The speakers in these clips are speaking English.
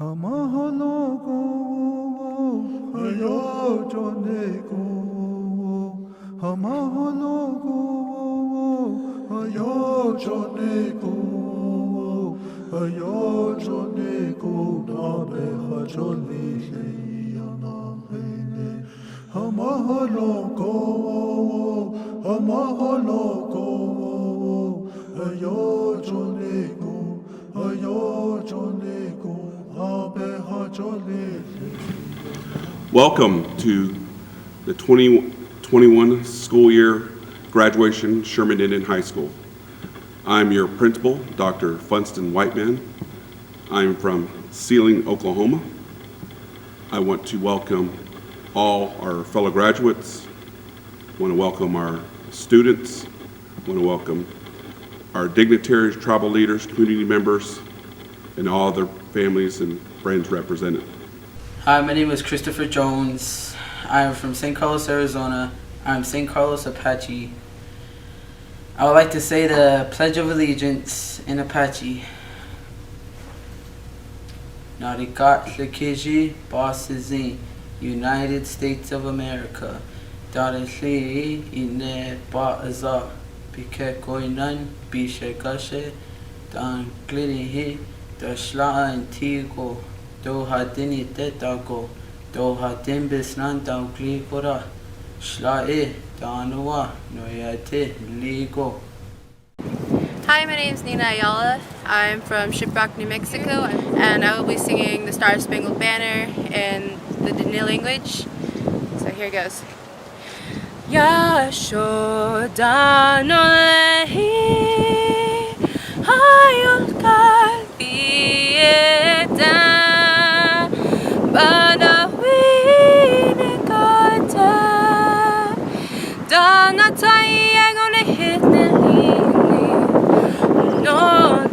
Hamahologo, hayojoneko, hamahologo, hayojoneko, hayojoneko, nabe hajolihe yanahene. Hamahologo, hamahologo, hayojoneko, hayojoneko. Welcome to the 2021 school year graduation, Sherman Indian High School. I'm your principal, Dr. Funston Whiteman. I'm from Sealing, Oklahoma. I want to welcome all our fellow graduates. I want to welcome our students. I want to welcome our dignitaries, tribal leaders, community members, and all their families and friends represented. Hi, my name is Christopher Jones. I am from St. Carlos, Arizona. I'm St. Carlos Apache. I would like to say the Pledge of Allegiance in Apache. Narikat Lekiji Bosizin, United States of America. Darili ine ba'aza, bike koinan, bishe gashe, dan glinihi, Dashla Antigo, Do Hadini Tetago, Do Hadim Bisnan Daugligora, Shlae, Danua, Noyate, Ligo. Hi, my name is Nina Ayala. I'm from Shiprock, New Mexico, and I will be singing the Star Spangled Banner in the Dene language. So here goes. Yashodanolehi Hayol Kalbieta Banawini Kata Danatayagone Hitnelini No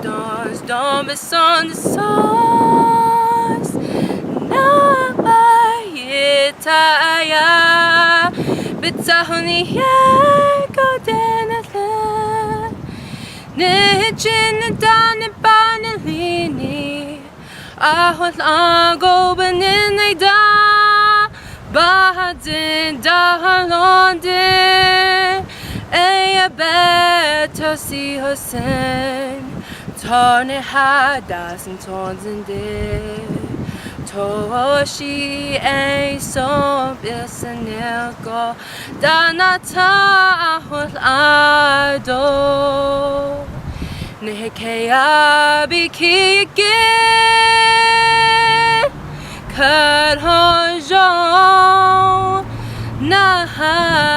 dos Dombeson the sauce Nabayitaya Bitahuni Yagodenathan Nijin dan banalini Ahot lago benin da Bahadin dahalonde Eya beto si Hussein Tone hadas and tons in Toshi a so bisanelko danata ahul ado Nehekeya biki again Kadhojo nahazi.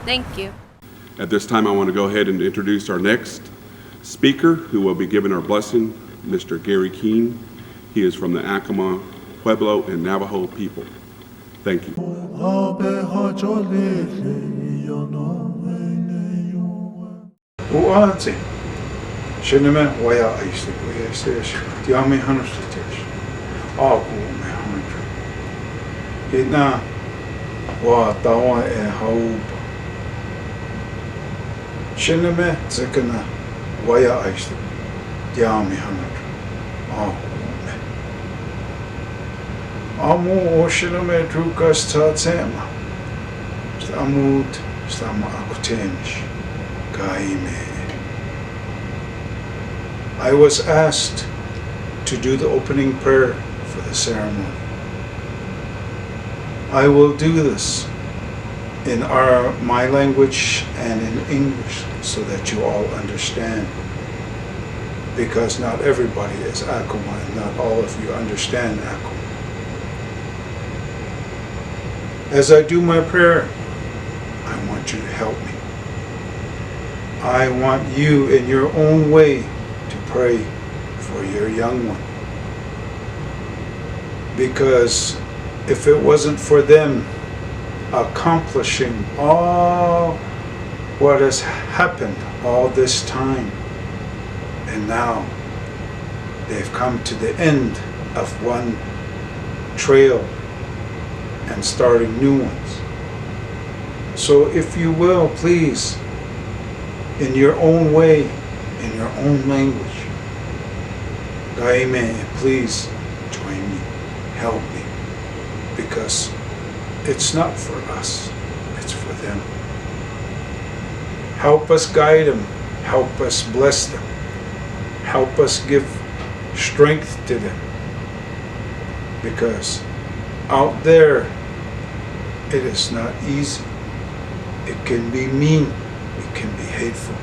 Thank you. At this time, I want to go ahead and introduce our next speaker who will be giving our blessing, Mr. Gary Keene. He is from the Acoma, Pueblo, and Navajo people. Thank you. Uati, sheneme waya aislik waya stesh, diami hanustatish, aku me hanushu. Itna wa tawa e hauba. Sheneme zekana waya aislik, diami hanushu, aku me. Amu o sheneme drukas tatsema, stamut stama akutemish. I was asked to do the opening prayer for the ceremony. I will do this in my language and in English so that you all understand, because not everybody is Acoma and not all of you understand Acoma. As I do my prayer, I want you to help me. I want you in your own way to pray for your young one. Because if it wasn't for them accomplishing all what has happened all this time, and now they've come to the end of one trail and starting new ones. So if you will, please, in your own way, in your own language, Gaime, please join me, help me, because it's not for us, it's for them. Help us guide them, help us bless them, help us give strength to them, because out there it is not easy. It can be mean, it can be hateful.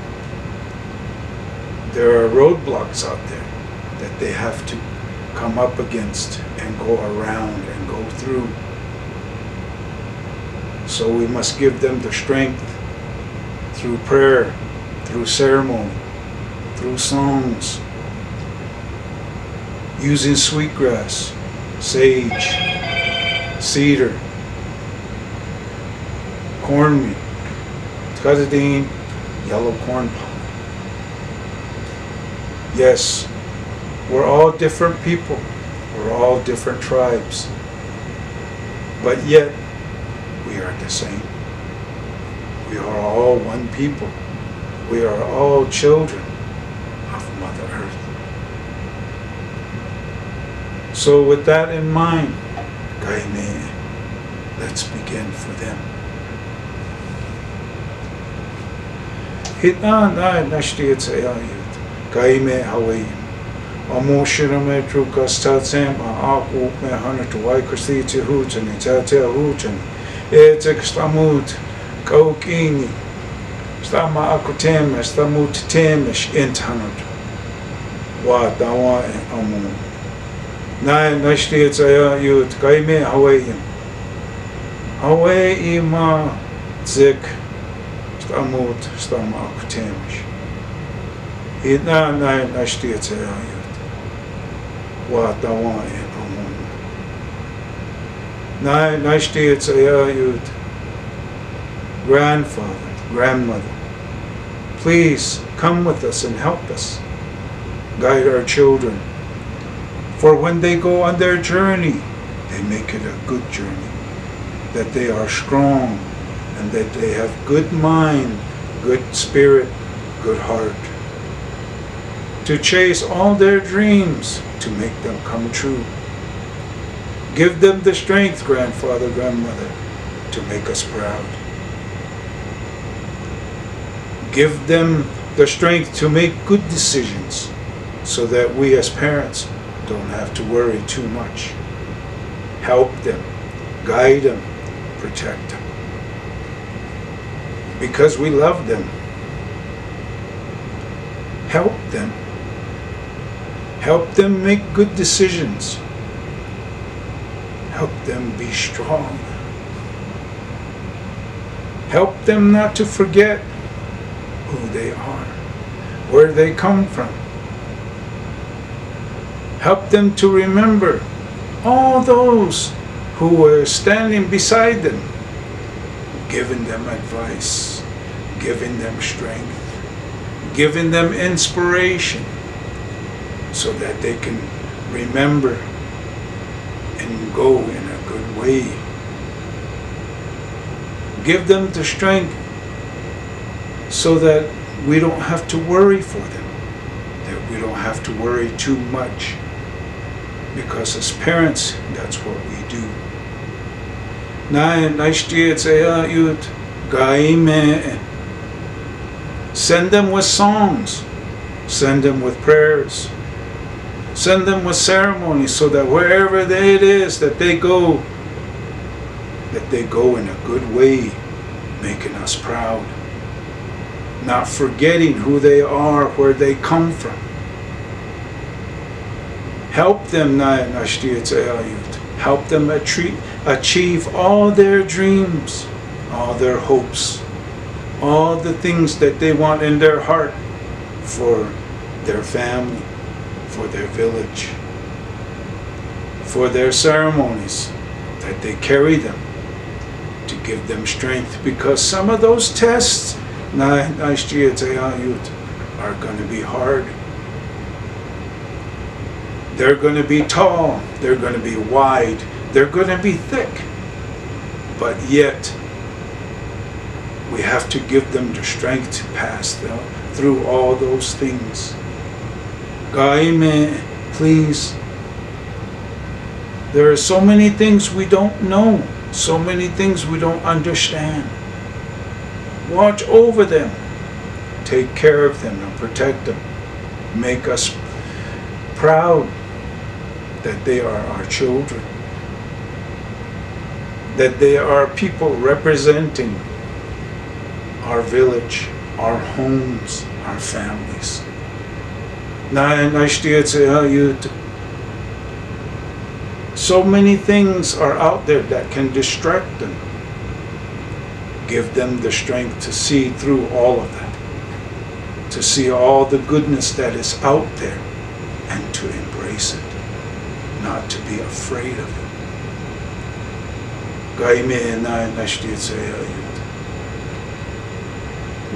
There are roadblocks out there that they have to come up against and go around and go through. So we must give them the strength through prayer, through ceremony, through songs, using sweetgrass, sage, cedar, cornmeal, tadadine, yellow corn pop. Yes, we're all different people. We're all different tribes. But yet, we are the same. We are all one people. We are all children of Mother Earth. So with that in mind, Gaime, let's begin for them. Hitna na nashtietsayayut, Gaime Hawaii. Amoshirame trukastatsem aku me hanatuai kasti tihutan itatia hutan. Etek stamut kaukini. Stama akutemes stamut temesh intanut. Wa dawa amu. Na nashtietsayayut, Gaime Hawaii. Hawaii ma zik stamut stama akutemesh. Hitna na nashtietsayayut. Wa dawa amun. Na nashtietsayayut. Grandfather, grandmother, please come with us and help us. Guide our children. For when they go on their journey, they make it a good journey. That they are strong and that they have good mind, good spirit, good heart. To chase all their dreams, to make them come true. Give them the strength, grandfather, grandmother, to make us proud. Give them the strength to make good decisions so that we as parents don't have to worry too much. Help them, guide them, protect them. Because we love them. Help them. Help them make good decisions. Help them be strong. Help them not to forget who they are, where they come from. Help them to remember all those who were standing beside them, giving them advice, giving them strength, giving them inspiration, so that they can remember and go in a good way. Give them the strength so that we don't have to worry for them, that we don't have to worry too much. Because as parents, that's what we do. Send them with songs, send them with prayers, send them with ceremonies, so that wherever it is that they go in a good way, making us proud, not forgetting who they are, where they come from. Help them, help them achieve all their dreams, all their hopes, all the things that they want in their heart for their family, for their village, for their ceremonies, that they carry them to give them strength. Because some of those tests are going to be hard. They're going to be tall, they're going to be wide, they're going to be thick. But yet, we have to give them the strength to pass through all those things. Gaime Please. There are so many things we don't know, so many things we don't understand. Watch over them, take care of them and protect them. Make us proud that they are our children, that they are people representing our village, our homes, our families. So many things are out there that can distract them. Give them the strength to see through all of that, to see all the goodness that is out there and to embrace it, not to be afraid of it.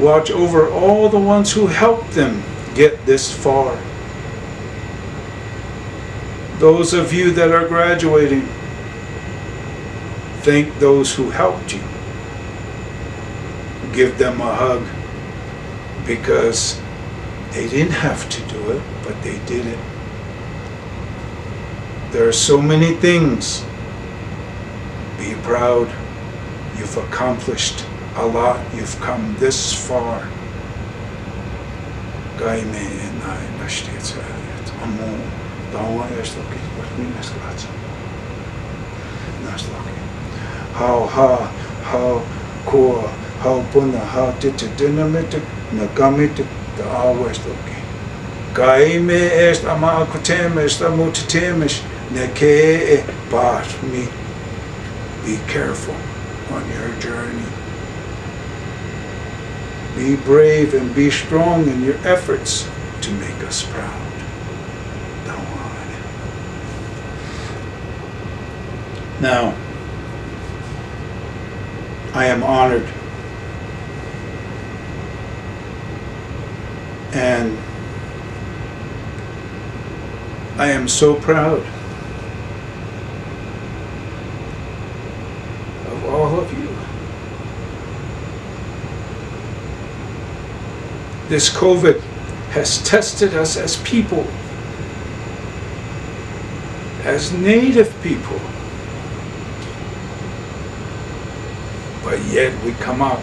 Watch over all the ones who helped them get this far. Those of you that are graduating, thank those who helped you. Give them a hug, because they didn't have to do it, but they did it. There are so many things. Be proud. You've accomplished a lot. You've come this far. How puna, how titi dinamitic, nagamitic, the always looking. Gaime est ama akutemes, the mutitemes, neke bar me. Be careful on your journey. Be brave and be strong in your efforts to make us proud. Now, I am honored and I am so proud of all of you. This COVID has tested us as people, as Native people. But yet we come out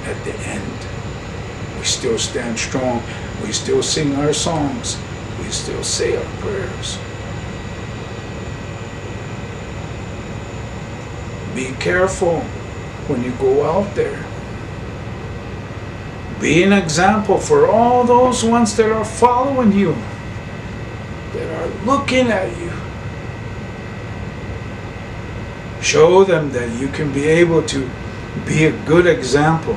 at the end. We still stand strong. We still sing our songs. We still say our prayers. Be careful when you go out there. Be an example for all those ones that are following you, that are looking at you. Show them that you can be able to be a good example,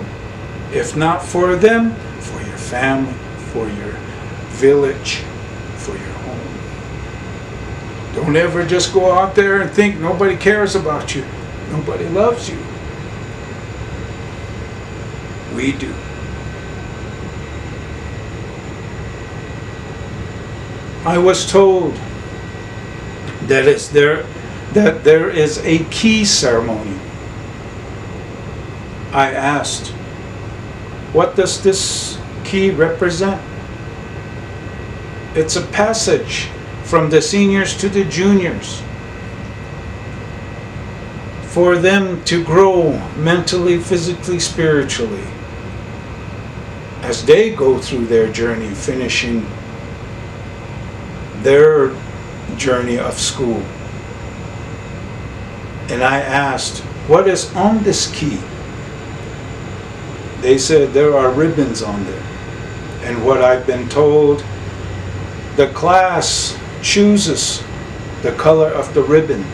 if not for them, for your family, for your village, for your home. Don't ever just go out there and think nobody cares about you, nobody loves you. We do. I was told that there is a key ceremony. I asked, what does this key represent? It's a passage from the seniors to the juniors for them to grow mentally, physically, spiritually as they go through their journey, finishing their journey of school. And I asked, what is on this key? They said there are ribbons on there. And what I've been told, the class chooses the color of the ribbon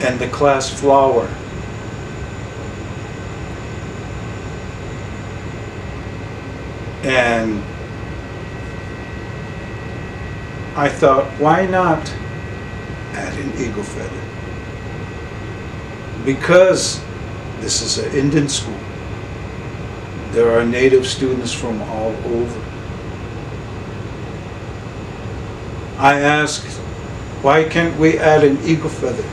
and the class flower. And I thought, why not add an eagle feather? Because this is an Indian school. There are Native students from all over. I asked, why can't we add an eagle feather?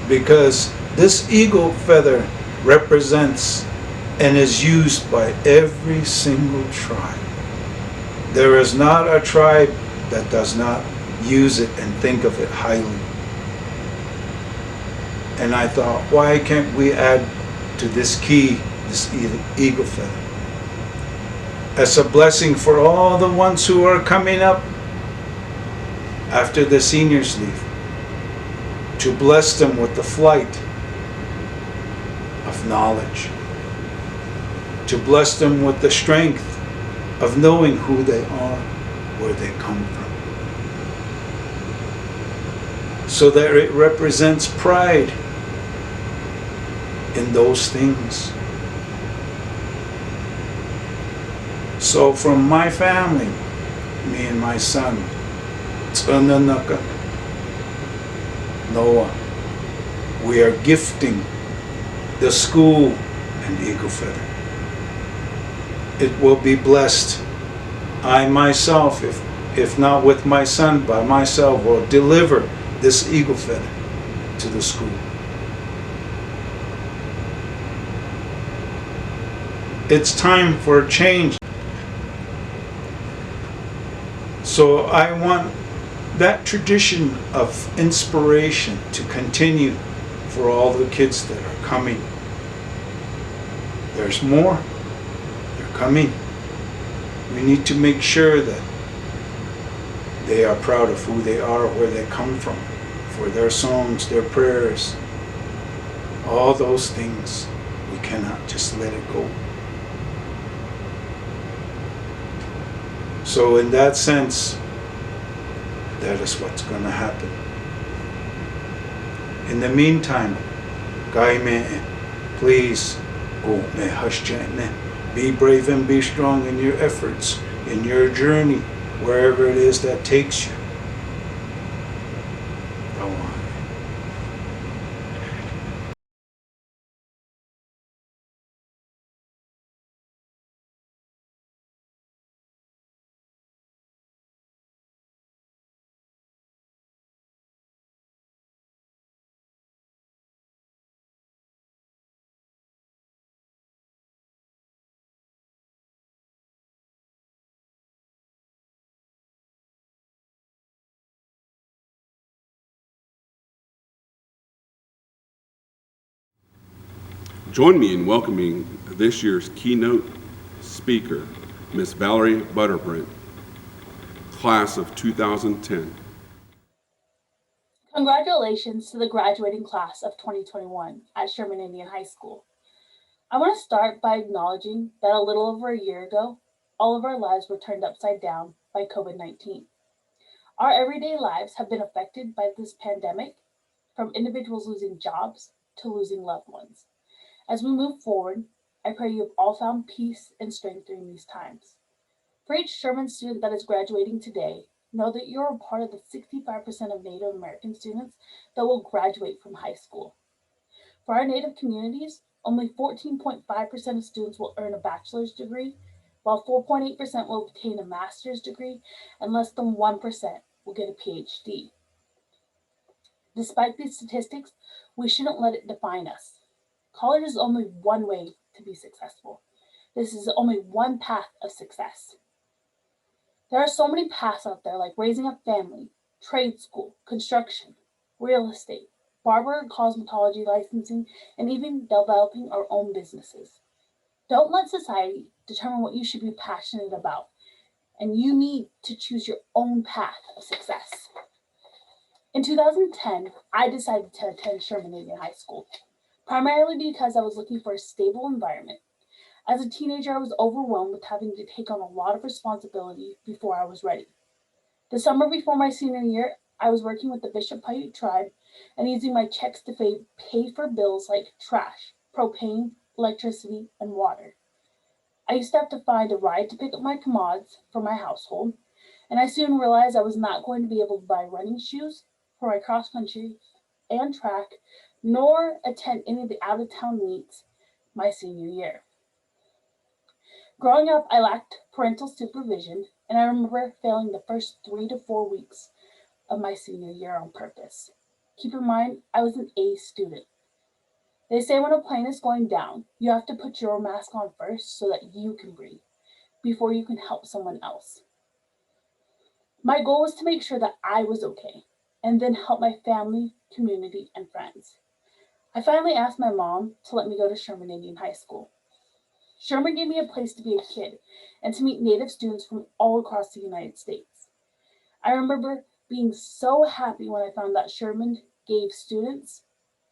Because this eagle feather represents and is used by every single tribe There is not a tribe that does not use it and think of it highly. And I thought, why can't we add to this key, this eagle feather? As a blessing for all the ones who are coming up after the seniors leave, to bless them with the flight of knowledge, to bless them with the strength of knowing who they are, where they come from, so that it represents pride in those things. So from my family, me and my son, Tsananaka, Noah, we are gifting the school an eagle feather. It will be blessed. I myself, if not with my son, by myself, will deliver this eagle feather to the school. It's time for a change. So I want that tradition of inspiration to continue for all the kids that are coming. There's more. They're coming. We need to make sure that they are proud of who they are, where they come from, for their songs, their prayers, all those things. We cannot just let it go. So in that sense, that is what's going to happen. In the meantime, please be brave and be strong in your efforts, in your journey, wherever it is that takes you. Go on. Join me in welcoming this year's keynote speaker, Ms. Valerie Butterbrant, class of 2010. Congratulations to the graduating class of 2021 at Sherman Indian High School. I want to start by acknowledging that a little over a year ago, all of our lives were turned upside down by COVID-19. Our everyday lives have been affected by this pandemic, from individuals losing jobs to losing loved ones. As we move forward, I pray you have all found peace and strength during these times. For each Sherman student that is graduating today, know that you're a part of the 65% of Native American students that will graduate from high school. For our Native communities, only 14.5% of students will earn a bachelor's degree, while 4.8% will obtain a master's degree, and less than 1% will get a PhD. Despite these statistics, we shouldn't let it define us. College is only one way to be successful. This is only one path of success. There are so many paths out there, like raising a family, trade school, construction, real estate, barber and cosmetology licensing, and even developing our own businesses. Don't let society determine what you should be passionate about, and you need to choose your own path of success. In 2010, I decided to attend Sherman Indian High School, primarily because I was looking for a stable environment. As a teenager, I was overwhelmed with having to take on a lot of responsibility before I was ready. The summer before my senior year, I was working with the Bishop Paiute tribe and using my checks to pay for bills like trash, propane, electricity, and water. I used to have to find a ride to pick up my commods for my household, and I soon realized I was not going to be able to buy running shoes for my cross country and track, nor attend any of the out-of-town meets my senior year. Growing up, I lacked parental supervision, and I remember failing the first 3 to 4 weeks of my senior year on purpose. Keep in mind, I was an A student. They say when a plane is going down, you have to put your mask on first so that you can breathe before you can help someone else. My goal was to make sure that I was okay and then help my family, community, and friends. I finally asked my mom to let me go to Sherman Indian High School. Sherman gave me a place to be a kid and to meet Native students from all across the United States. I remember being so happy when I found that Sherman gave students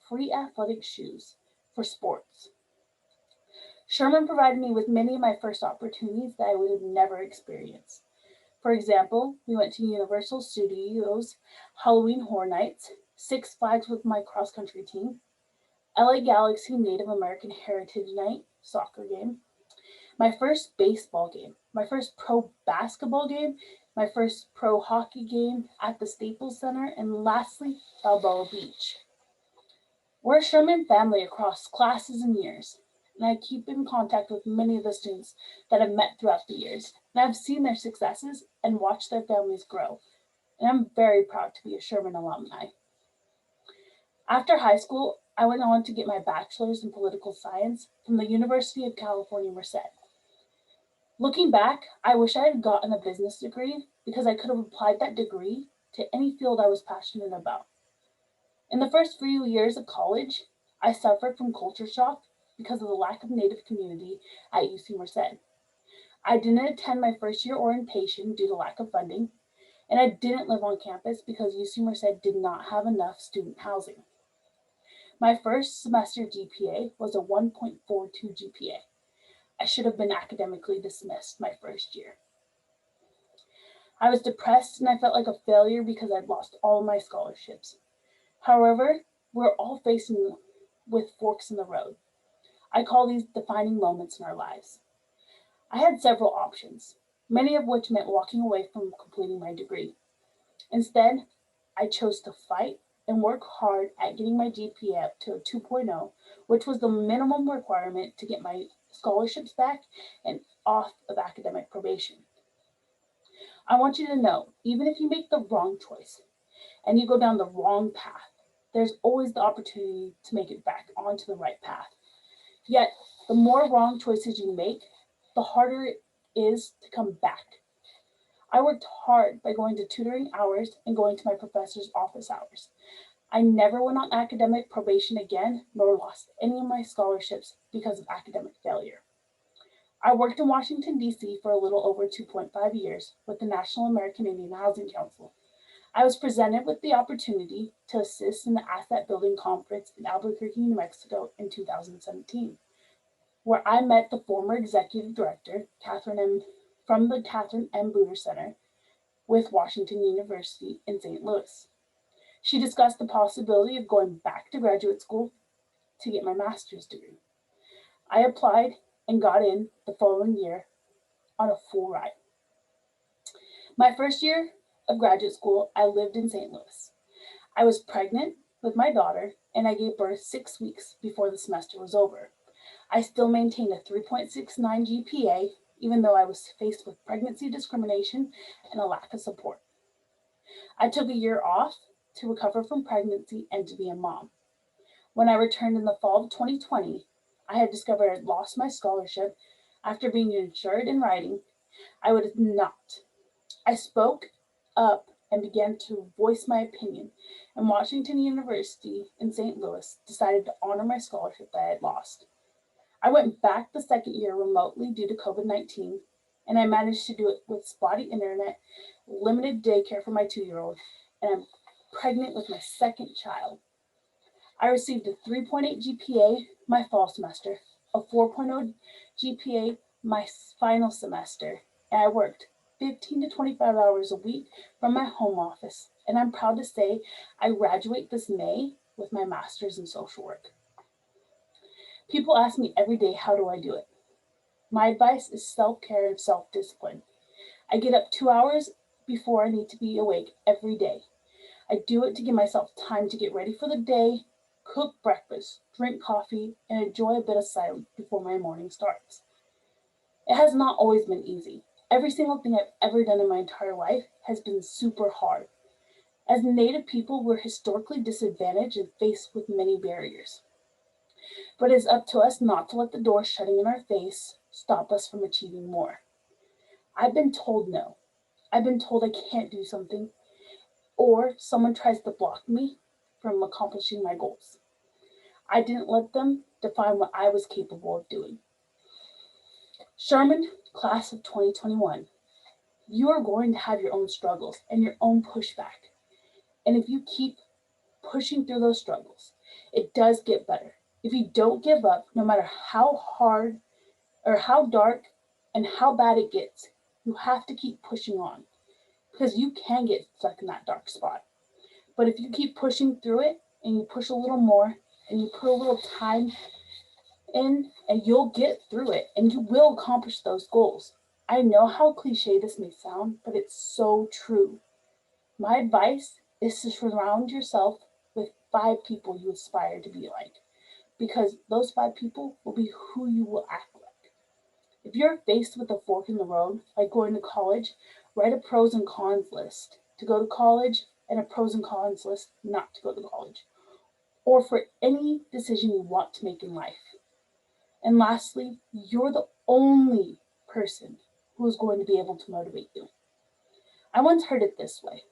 free athletic shoes for sports. Sherman provided me with many of my first opportunities that I would have never experienced. For example, we went to Universal Studios Halloween Horror Nights, Six Flags with my cross country team, LA Galaxy Native American Heritage Night soccer game, my first baseball game, my first pro basketball game, my first pro hockey game at the Staples Center, and lastly, Balboa Beach. We're a Sherman family across classes and years, and I keep in contact with many of the students that I've met throughout the years, and I've seen their successes and watched their families grow, and I'm very proud to be a Sherman alumni. After high school, I went on to get my bachelor's in political science from the University of California, Merced. Looking back, I wish I had gotten a business degree because I could have applied that degree to any field I was passionate about. In the first few years of college, I suffered from culture shock because of the lack of Native community at UC Merced. I didn't attend my first year orientation due to lack of funding, and I didn't live on campus because UC Merced did not have enough student housing. My first semester GPA was a 1.42 GPA. I should have been academically dismissed my first year. I was depressed and I felt like a failure because I'd lost all of my scholarships. However, we're all facing with forks in the road. I call these defining moments in our lives. I had several options, many of which meant walking away from completing my degree. Instead, I chose to fight and work hard at getting my GPA up to a 2.0, which was the minimum requirement to get my scholarships back and off of academic probation. I want you to know, even if you make the wrong choice and you go down the wrong path, there's always the opportunity to make it back onto the right path. Yet, the more wrong choices you make, the harder it is to come back. I worked hard by going to tutoring hours and going to my professor's office hours. I never went on academic probation again, nor lost any of my scholarships because of academic failure. I worked in Washington, D.C. for a little over 2.5 years with the National American Indian Housing Council. I was presented with the opportunity to assist in the Asset Building Conference in Albuquerque, New Mexico in 2017, where I met the former executive director, from the Catherine M. Booter Center with Washington University in St. Louis. She discussed the possibility of going back to graduate school to get my master's degree. I applied and got in the following year on a full ride. My first year of graduate school, I lived in St. Louis. I was pregnant with my daughter and I gave birth 6 weeks before the semester was over. I still maintained a 3.69 GPA, even though I was faced with pregnancy discrimination and a lack of support. I took a year off to recover from pregnancy and to be a mom. When I returned in the fall of 2020, I had discovered I'd lost my scholarship after being insured in writing. I would not. I spoke up and began to voice my opinion, and Washington University in St. Louis decided to honor my scholarship that I had lost. I went back the second year remotely due to COVID-19, and I managed to do it with spotty internet, limited daycare for my 2-year-old, and I'm pregnant with my second child. I received a 3.8 GPA my fall semester, a 4.0 GPA my final semester, and I worked 15 to 25 hours a week from my home office, and I'm proud to say I graduate this May with my master's in social work. People ask me every day, how do I do it? My advice is self-care and self-discipline. I get up 2 hours before I need to be awake every day. I do it to give myself time to get ready for the day, cook breakfast, drink coffee, and enjoy a bit of silence before my morning starts. It has not always been easy. Every single thing I've ever done in my entire life has been super hard. As Native people, we're historically disadvantaged and faced with many barriers. But it is up to us not to let the door shutting in our face stop us from achieving more. I've been told no. I've been told I can't do something, or someone tries to block me from accomplishing my goals. I didn't let them define what I was capable of doing. Sherman, class of 2021, you are going to have your own struggles and your own pushback. And if you keep pushing through those struggles, it does get better. If you don't give up, no matter how hard or how dark and how bad it gets, you have to keep pushing on, because you can get stuck in that dark spot. But if you keep pushing through it and you push a little more and you put a little time in, and you'll get through it and you will accomplish those goals. I know how cliche this may sound, but it's so true. My advice is to surround yourself with 5 people you aspire to be like, because those 5 people will be who you will act like. If you're faced with a fork in the road, like going to college, write a pros and cons list to go to college and a pros and cons list not to go to college, or for any decision you want to make in life. And lastly, you're the only person who is going to be able to motivate you. I once heard it this way: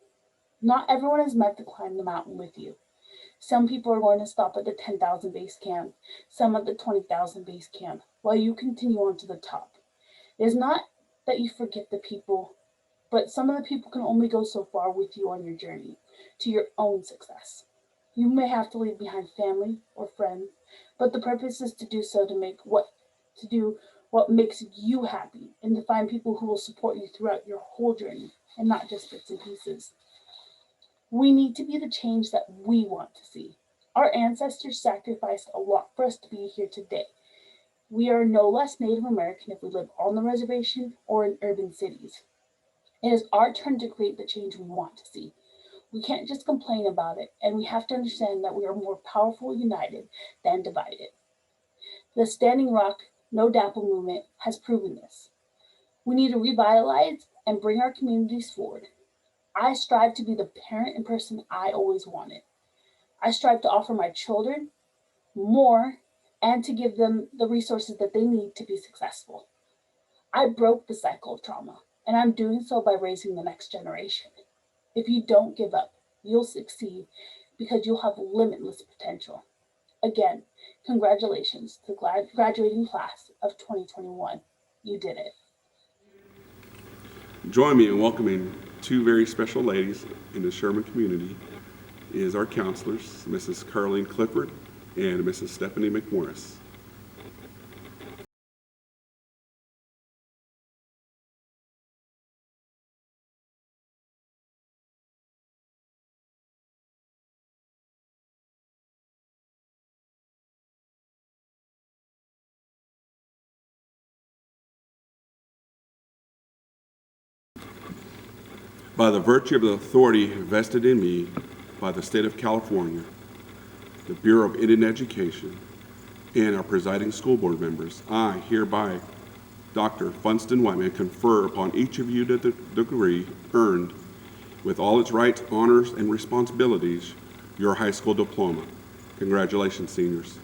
not everyone is meant to climb the mountain with you. Some people are going to stop at the 10,000 base camp, some at the 20,000 base camp, while you continue on to the top. It is not that you forget the people, but some of the people can only go so far with you on your journey to your own success. You may have to leave behind family or friends, but the purpose is to do so to do what makes you happy, and to find people who will support you throughout your whole journey and not just bits and pieces. We need to be the change that we want to see. Our ancestors sacrificed a lot for us to be here today. We are no less Native American if we live on the reservation or in urban cities. It is our turn to create the change we want to see. We can't just complain about it, and we have to understand that we are more powerful united than divided. The Standing Rock, No Dapple movement has proven this. We need to revitalize and bring our communities forward. I strive to be the parent and person I always wanted. I strive to offer my children more and to give them the resources that they need to be successful. I broke the cycle of trauma, and I'm doing so by raising the next generation. If you don't give up, you'll succeed, because you'll have limitless potential. Again, congratulations to the graduating class of 2021. You did it. Join me in welcoming 2 very special ladies in the Sherman community is our counselors, Mrs. Carlene Clifford and Mrs. Stephanie McMorris. By the virtue of the authority vested in me by the state of California, the Bureau of Indian Education, and our presiding school board members, I hereby, Dr. Funston Whiteman, confer upon each of you the degree earned with all its rights, honors, and responsibilities, your high school diploma. Congratulations, seniors.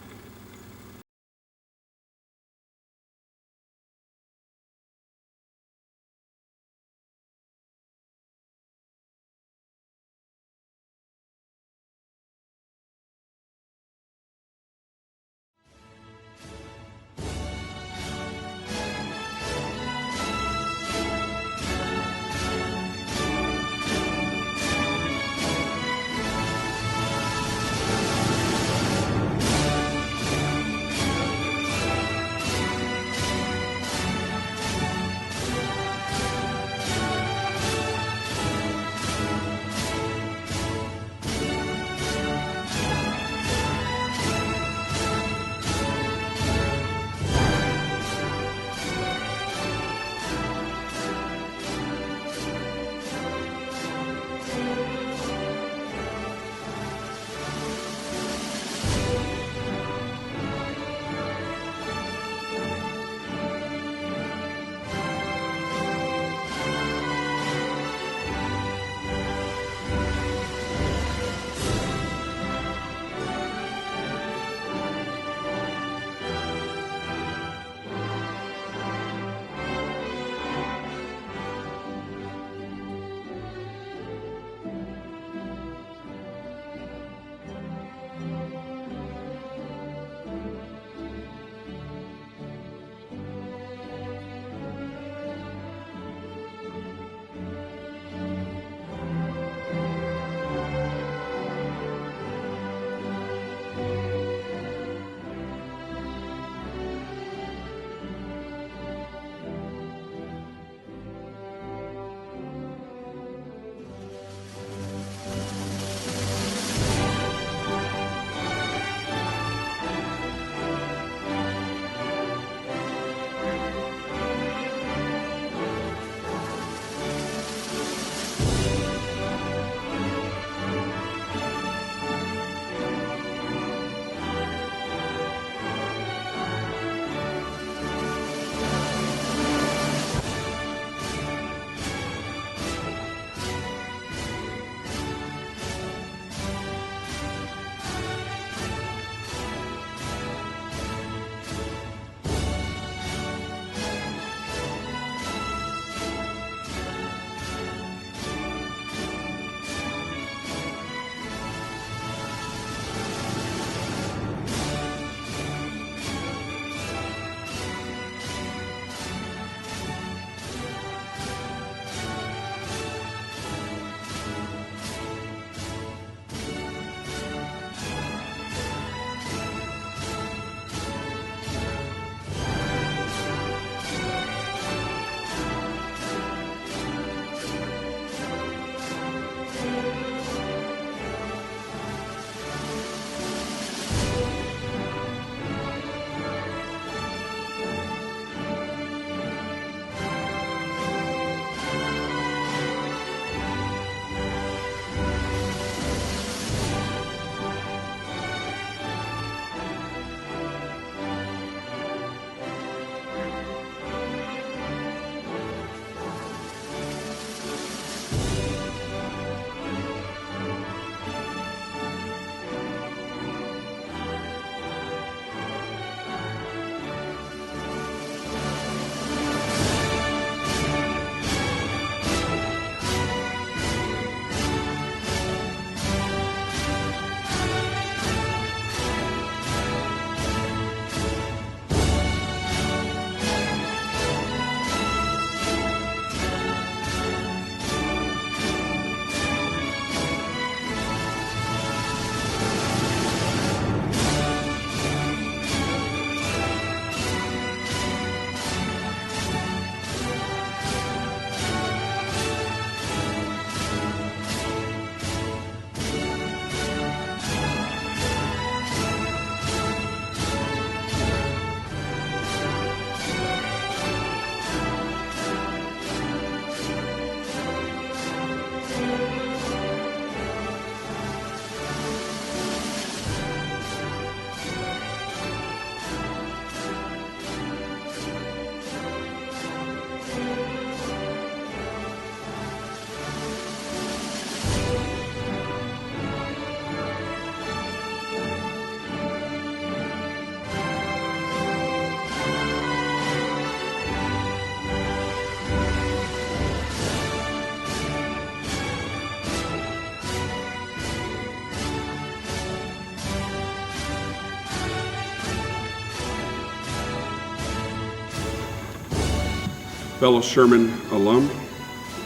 Fellow Sherman alum,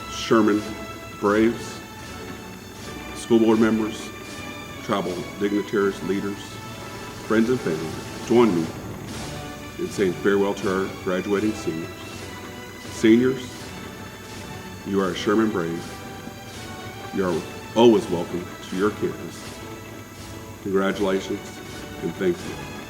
Sherman Braves, school board members, tribal dignitaries, leaders, friends and family, join me in saying farewell to our graduating seniors. Seniors, you are a Sherman Brave. You are always welcome to your campus. Congratulations and thank you.